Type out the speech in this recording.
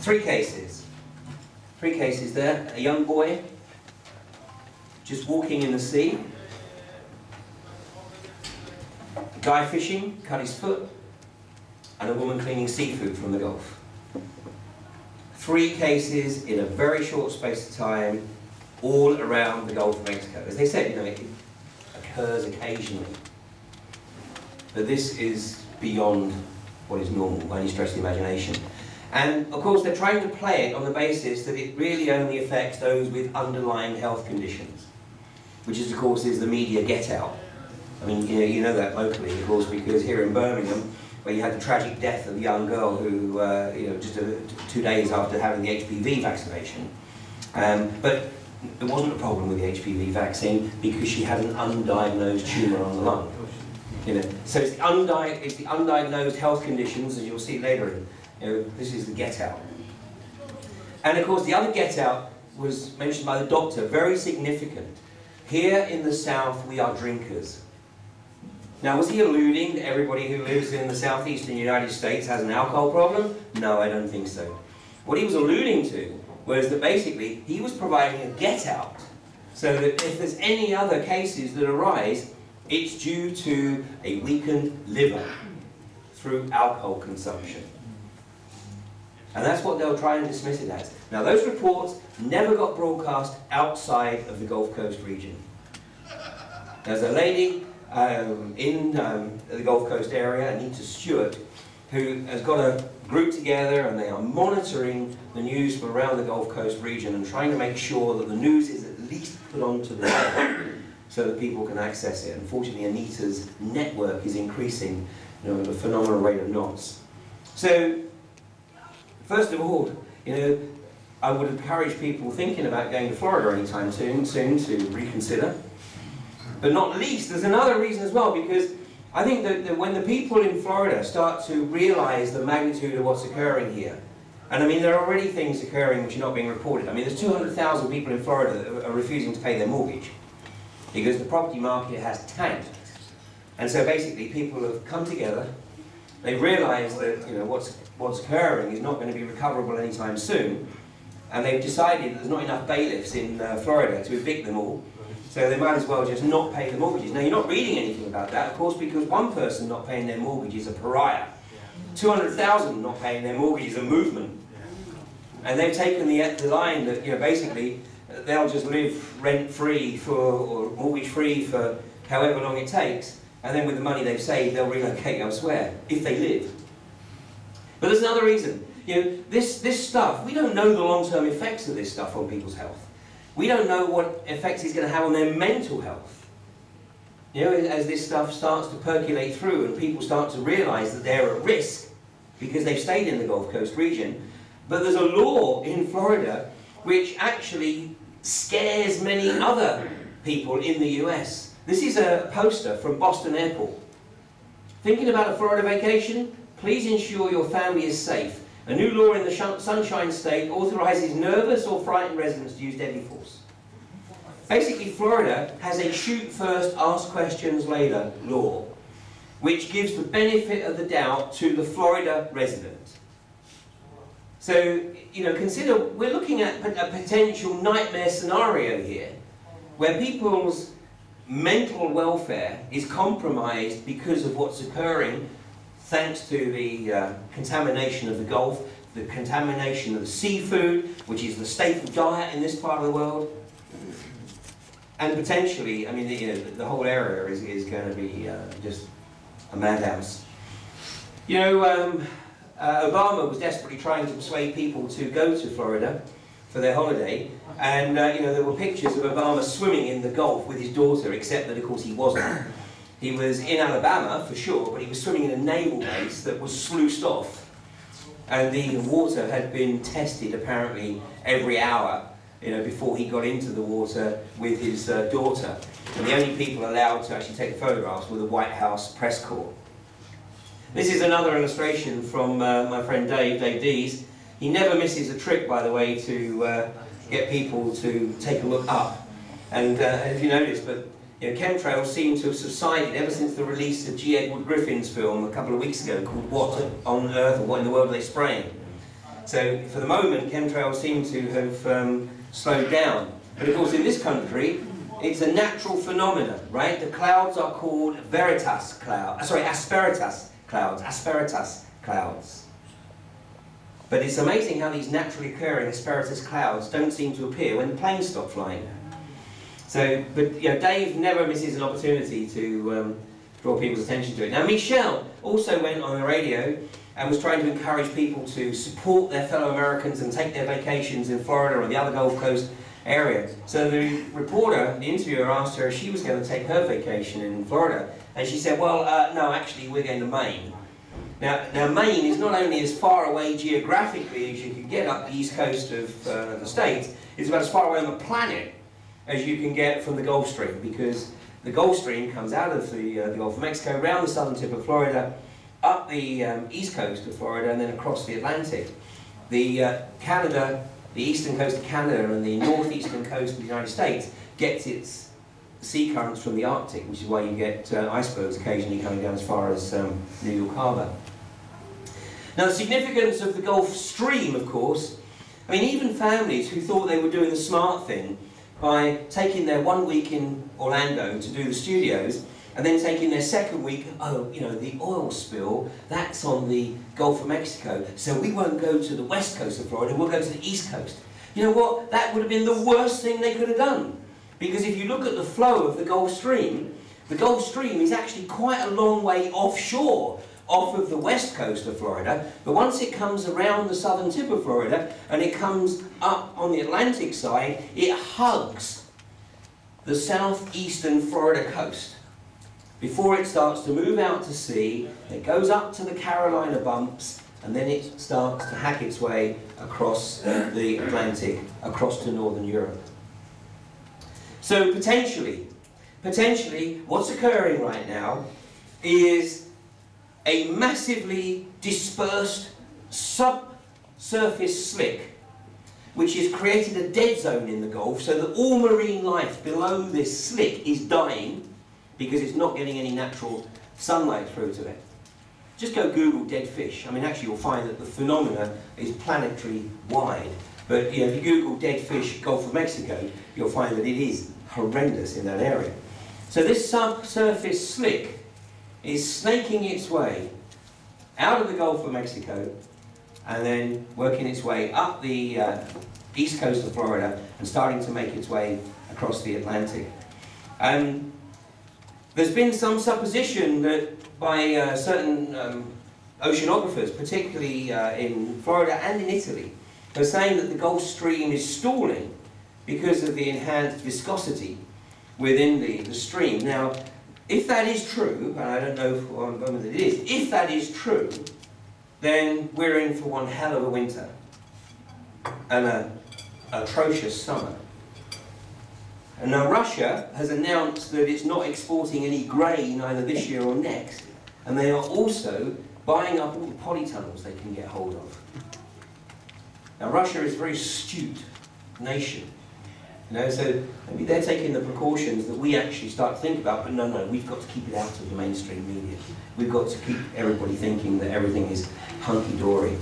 Three cases. Three cases there. A young boy just walking in the sea. A guy fishing, cut his foot. And a woman cleaning seafood from the Gulf. Three cases in a very short space of time, all around the Gulf of Mexico. As they said, it occurs occasionally. But this is beyond what is normal by any stretch of the imagination. And of course they're trying to play it on the basis that it really only affects those with underlying health conditions, which is, of course, is the media get out. I mean, you know that locally, of course, because here in Birmingham, where you had the tragic death of a young girl who, just 2 days after having the HPV vaccination. But there wasn't a problem with the HPV vaccine because she had an undiagnosed tumour on the lung. So it's the undiagnosed health conditions, as you'll see later. This is the get out. And of course, the other get out was mentioned by the doctor, very significant. Here in the South, we are drinkers. Now, was he alluding that everybody who lives in the southeastern United States has an alcohol problem? No, I don't think so. What he was alluding to was that basically he was providing a get-out, so that if there's any other cases that arise, it's due to a weakened liver through alcohol consumption. And that's what they'll try and dismiss it as. Now, those reports never got broadcast outside of the Gulf Coast region. There's a lady in the Gulf Coast area, Anita Stewart, who has got a group together and they are monitoring the news from around the Gulf Coast region and trying to make sure that the news is at least put onto the web so that people can access it. Unfortunately, Anita's network is increasing at a phenomenal rate of knots. So, first of all, I would encourage people thinking about going to Florida anytime soon to reconsider. But not least, there's another reason as well, because I think that when the people in Florida start to realise the magnitude of what's occurring here, and I mean there are already things occurring which are not being reported. I mean there's 200,000 people in Florida that are refusing to pay their mortgage because the property market has tanked. And so basically people have come together, they realise that what's occurring is not going to be recoverable anytime soon, and they've decided that there's not enough bailiffs in Florida to evict them all. So they might as well just not pay the mortgages. Now, you're not reading anything about that, of course, because one person not paying their mortgage is a pariah. 200,000 not paying their mortgage is a movement. And they've taken the line that, basically, they'll just live rent-free or mortgage-free for however long it takes, and then with the money they've saved, they'll relocate elsewhere, if they live. But there's another reason. This stuff, we don't know the long-term effects of this stuff on people's health. We don't know what effects it's going to have on their mental health. As this stuff starts to percolate through and people start to realise that they're at risk because they've stayed in the Gulf Coast region. But there's a law in Florida which actually scares many other people in the US. This is a poster from Boston Airport. Thinking about a Florida vacation? Please ensure your family is safe. A new law in the Sunshine State authorises nervous or frightened residents to use deadly force. Basically, Florida has a shoot first, ask questions later law, which gives the benefit of the doubt to the Florida resident. So, consider, we're looking at a potential nightmare scenario here, where people's mental welfare is compromised because of what's occurring thanks to the contamination of the Gulf, the contamination of the seafood, which is the staple diet in this part of the world, and potentially, the whole area is going to be just a madhouse. Obama was desperately trying to persuade people to go to Florida for their holiday, and there were pictures of Obama swimming in the Gulf with his daughter, except that, of course, he wasn't. He was in Alabama, for sure, but he was swimming in a naval base that was sluiced off. And the water had been tested, apparently, every hour, before he got into the water with his daughter. And the only people allowed to actually take the photographs were the White House press corps. This is another illustration from my friend Dave Dees. He never misses a trick, by the way, to get people to take a look up. And if you notice, but chemtrails seem to have subsided ever since the release of G. Edward Griffin's film a couple of weeks ago called What on Earth or What in the World Are They Spraying? So for the moment, chemtrails seem to have slowed down. But of course, in this country, it's a natural phenomenon, right? The clouds are called asperitas clouds. But it's amazing how these naturally occurring asperitas clouds don't seem to appear when the planes stop flying. So, but you know, Dave never misses an opportunity to draw people's attention to it. Now, Michelle also went on the radio and was trying to encourage people to support their fellow Americans and take their vacations in Florida or the other Gulf Coast area. So the reporter, the interviewer, asked her if she was going to take her vacation in Florida, and she said, well, no, actually we're going to Maine. Now Maine is not only as far away geographically as you can get up the east coast of the States, it's about as far away on the planet as you can get from the Gulf Stream, because the Gulf Stream comes out of the Gulf of Mexico, around the southern tip of Florida, up the east coast of Florida, and then across the Atlantic. The eastern coast of Canada and the northeastern coast of the United States gets its sea currents from the Arctic, which is why you get icebergs occasionally coming down as far as New York Harbour. Now, the significance of the Gulf Stream, of course, I mean, even families who thought they were doing the smart thing by taking their 1 week in Orlando to do the studios, and then taking their second week, oh, you know, the oil spill, that's on the Gulf of Mexico, so we won't go to the west coast of Florida, we'll go to the east coast. You know what? That would have been the worst thing they could have done. Because if you look at the flow of the Gulf Stream is actually quite a long way offshore, off of the west coast of Florida, but once it comes around the southern tip of Florida, and it comes up on the Atlantic side, it hugs the southeastern Florida coast. Before it starts to move out to sea, it goes up to the Carolina bumps, and then it starts to hack its way across the Atlantic, across to northern Europe. So potentially, what's occurring right now is a massively dispersed subsurface slick, which has created a dead zone in the Gulf, so that all marine life below this slick is dying, because it's not getting any natural sunlight through to it. Just go Google dead fish. I mean, actually you'll find that the phenomena is planetary wide. But you know, if you Google dead fish Gulf of Mexico, you'll find that it is horrendous in that area. So this subsurface slick is snaking its way out of the Gulf of Mexico and then working its way up the east coast of Florida and starting to make its way across the Atlantic. There's been some supposition that by certain oceanographers, particularly in Florida and in Italy, they're saying that the Gulf Stream is stalling because of the enhanced viscosity within the stream. Now, if that is true, and I don't know for a moment that it is, if that is true, then we're in for one hell of a winter and an atrocious summer. And now Russia has announced that it's not exporting any grain either this year or next, and they are also buying up all the polytunnels they can get hold of. Now Russia is a very astute nation, you know, so maybe they're taking the precautions that we actually start to think about, but no, we've got to keep it out of the mainstream media. We've got to keep everybody thinking that everything is hunky-dory.